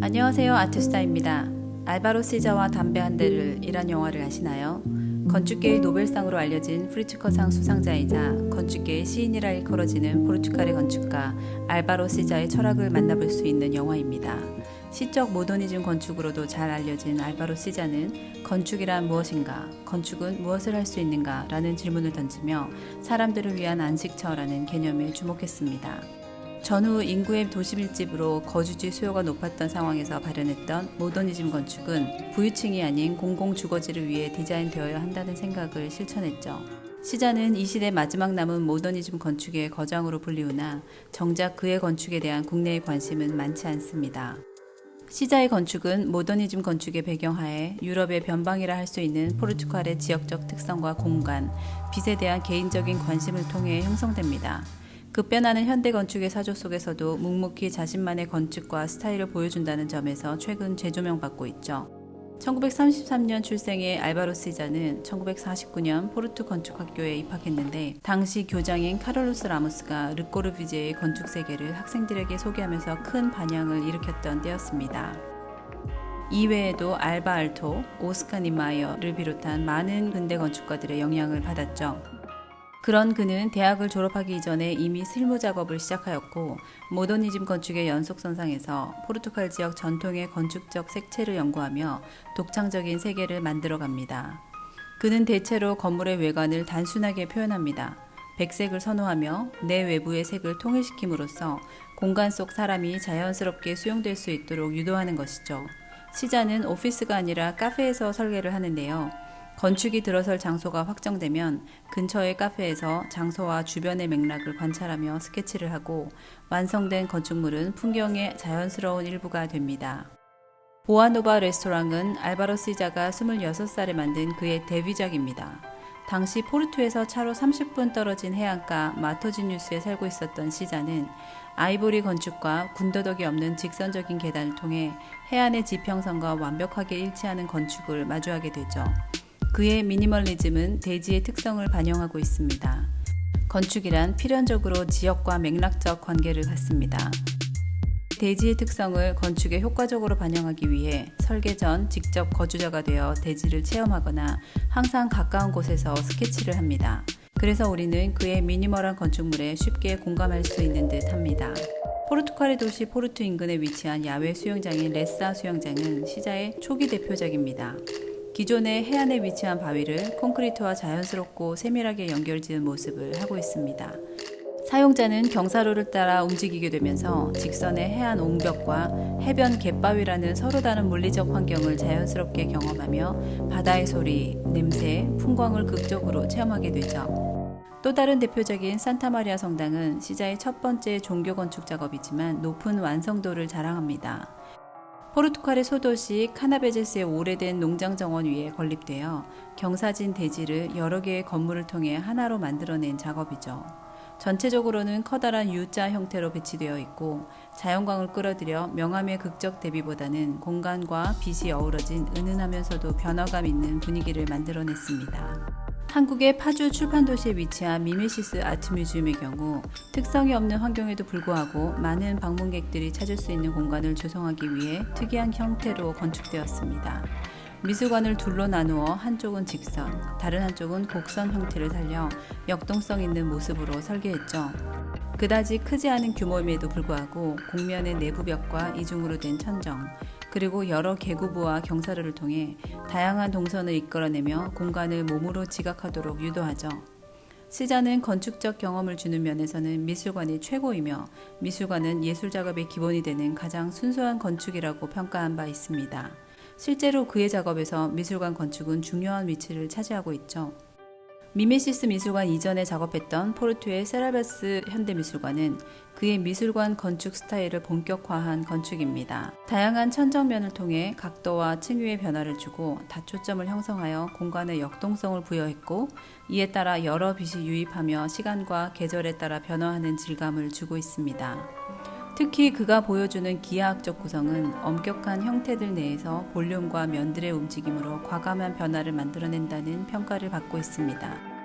안녕하세요. 아트스타입니다. 알바로 시자와 담배 한 대를 이란 영화를 아시나요? 건축계의 노벨상으로 알려진 프리츠커상 수상자이자 건축계의 시인이라 일컬어지는 포르투갈의 건축가 알바로 시자의 철학을 만나볼 수 있는 영화입니다. 시적 모더니즘 건축으로도 잘 알려진 알바로 시자는 건축이란 무엇인가, 건축은 무엇을 할 수 있는가 라는 질문을 던지며 사람들을 위한 안식처라는 개념에 주목했습니다. 전후 인구의 도시 밀집으로 거주지 수요가 높았던 상황에서 발현했던 모더니즘 건축은 부유층이 아닌 공공주거지를 위해 디자인되어야 한다는 생각을 실천했죠. 시자는 이 시대 마지막 남은 모더니즘 건축의 거장으로 불리우나 정작 그의 건축에 대한 국내의 관심은 많지 않습니다. 시자의 건축은 모더니즘 건축의 배경하에 유럽의 변방이라 할 수 있는 포르투갈의 지역적 특성과 공간, 빛에 대한 개인적인 관심을 통해 형성됩니다. 급변하는 현대 건축의 사조 속에서도 묵묵히 자신만의 건축과 스타일을 보여준다는 점에서 최근 재조명받고 있죠. 1933년 출생의 알바로 시자는 1949년 포르투 건축학교에 입학했는데 당시 교장인 카를로스 라모스가 르꼬르비제의 건축 세계를 학생들에게 소개하면서 큰 반향을 일으켰던 때였습니다. 이외에도 알바 알토, 오스카 니마이어를 비롯한 많은 근대 건축가들의 영향을 받았죠. 그런 그는 대학을 졸업하기 이전에 이미 실무 작업을 시작하였고 모더니즘 건축의 연속선상에서 포르투갈 지역 전통의 건축적 색채를 연구하며 독창적인 세계를 만들어갑니다. 그는 대체로 건물의 외관을 단순하게 표현합니다. 백색을 선호하며 내외부의 색을 통일시킴으로써 공간 속 사람이 자연스럽게 수용될 수 있도록 유도하는 것이죠. 시자는 오피스가 아니라 카페에서 설계를 하는데요. 건축이 들어설 장소가 확정되면 근처의 카페에서 장소와 주변의 맥락을 관찰하며 스케치를 하고 완성된 건축물은 풍경의 자연스러운 일부가 됩니다. 보아노바 레스토랑은 알바로 시자가 26살에 만든 그의 데뷔작입니다. 당시 포르투에서 차로 30분 떨어진 해안가 마토지뉴스에 살고 있었던 시자는 아이보리 건축과 군더더기 없는 직선적인 계단을 통해 해안의 지평선과 완벽하게 일치하는 건축을 마주하게 되죠. 그의 미니멀리즘은 대지의 특성을 반영하고 있습니다. 건축이란 필연적으로 지역과 맥락적 관계를 갖습니다. 대지의 특성을 건축에 효과적으로 반영하기 위해 설계 전 직접 거주자가 되어 대지를 체험하거나 항상 가까운 곳에서 스케치를 합니다. 그래서 우리는 그의 미니멀한 건축물에 쉽게 공감할 수 있는 듯 합니다. 포르투갈의 도시 포르투 인근에 위치한 야외 수영장인 레사 수영장은 시자의 초기 대표작입니다. 기존의 해안에 위치한 바위를 콘크리트와 자연스럽고 세밀하게 연결지은 모습을 하고 있습니다. 사용자는 경사로를 따라 움직이게 되면서 직선의 해안 옹벽과 해변 갯바위라는 서로 다른 물리적 환경을 자연스럽게 경험하며 바다의 소리, 냄새, 풍광을 극적으로 체험하게 되죠. 또 다른 대표적인 산타마리아 성당은 시자의 첫 번째 종교 건축 작업이지만 높은 완성도를 자랑합니다. 포르투갈의 소도시 카나베제스의 오래된 농장 정원 위에 건립되어 경사진 대지를 여러 개의 건물을 통해 하나로 만들어낸 작업이죠. 전체적으로는 커다란 U자 형태로 배치되어 있고 자연광을 끌어들여 명암의 극적 대비보다는 공간과 빛이 어우러진 은은하면서도 변화감 있는 분위기를 만들어냈습니다. 한국의 파주 출판도시에 위치한 미메시스 아트뮤지엄의 경우 특성이 없는 환경에도 불구하고 많은 방문객들이 찾을 수 있는 공간을 조성하기 위해 특이한 형태로 건축되었습니다. 미술관을 둘로 나누어 한쪽은 직선, 다른 한쪽은 곡선 형태를 살려 역동성 있는 모습으로 설계했죠. 그다지 크지 않은 규모임에도 불구하고 곡면의 내부 벽과 이중으로 된 천정, 그리고 여러 계구부와 경사로를 통해 다양한 동선을 이끌어내며 공간을 몸으로 지각하도록 유도하죠. 시자는 건축적 경험을 주는 면에서는 미술관이 최고이며 미술관은 예술작업의 기본이 되는 가장 순수한 건축이라고 평가한 바 있습니다. 실제로 그의 작업에서 미술관 건축은 중요한 위치를 차지하고 있죠. 미메시스 미술관 이전에 작업했던 포르투의 세라베스 현대미술관은 그의 미술관 건축 스타일을 본격화한 건축입니다. 다양한 천정면을 통해 각도와 층위의 변화를 주고 다초점을 형성하여 공간에 역동성을 부여했고 이에 따라 여러 빛이 유입하며 시간과 계절에 따라 변화하는 질감을 주고 있습니다. 특히 그가 보여주는 기하학적 구성은 엄격한 형태들 내에서 볼륨과 면들의 움직임으로 과감한 변화를 만들어낸다는 평가를 받고 있습니다.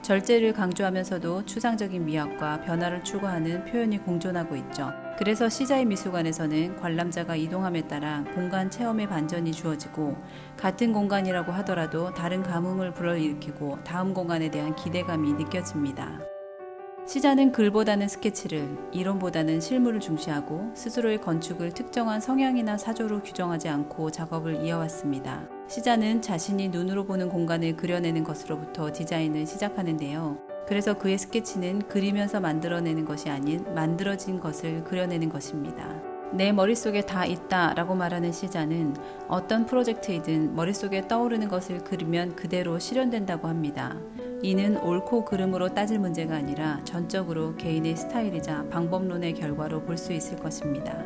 절제를 강조하면서도 추상적인 미학과 변화를 추구하는 표현이 공존하고 있죠. 그래서 시자의 미술관에서는 관람자가 이동함에 따라 공간 체험의 반전이 주어지고 같은 공간이라고 하더라도 다른 감흥을 불러일으키고 다음 공간에 대한 기대감이 느껴집니다. 시자는 글보다는 스케치를, 이론보다는 실물을 중시하고 스스로의 건축을 특정한 성향이나 사조로 규정하지 않고 작업을 이어왔습니다. 시자는 자신이 눈으로 보는 공간을 그려내는 것으로부터 디자인을 시작하는데요. 그래서 그의 스케치는 그리면서 만들어내는 것이 아닌 만들어진 것을 그려내는 것입니다. 내 머릿속에 다 있다 라고 말하는 시자는 어떤 프로젝트이든 머릿속에 떠오르는 것을 그리면 그대로 실현된다고 합니다. 이는 옳고 그름으로 따질 문제가 아니라 전적으로 개인의 스타일이자 방법론의 결과로 볼 수 있을 것입니다.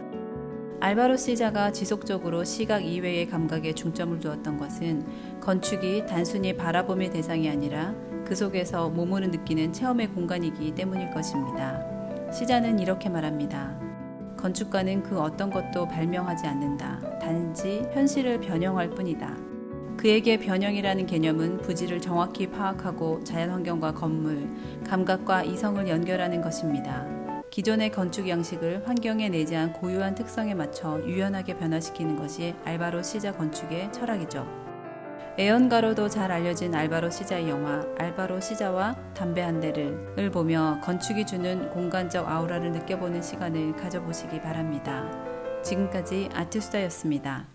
알바로 시자가 지속적으로 시각 이외의 감각에 중점을 두었던 것은 건축이 단순히 바라봄의 대상이 아니라 그 속에서 몸으로 느끼는 체험의 공간이기 때문일 것입니다. 시자는 이렇게 말합니다. 건축가는 그 어떤 것도 발명하지 않는다. 단지 현실을 변형할 뿐이다. 그에게 변형이라는 개념은 부지를 정확히 파악하고 자연환경과 건물, 감각과 이성을 연결하는 것입니다. 기존의 건축 양식을 환경에 내재한 고유한 특성에 맞춰 유연하게 변화시키는 것이 알바로 시자 건축의 철학이죠. 애연가로도 잘 알려진 알바로 시자의 영화 알바로 시자와 담배 한 대를 보며 건축이 주는 공간적 아우라를 느껴보는 시간을 가져보시기 바랍니다. 지금까지 아트수다였습니다.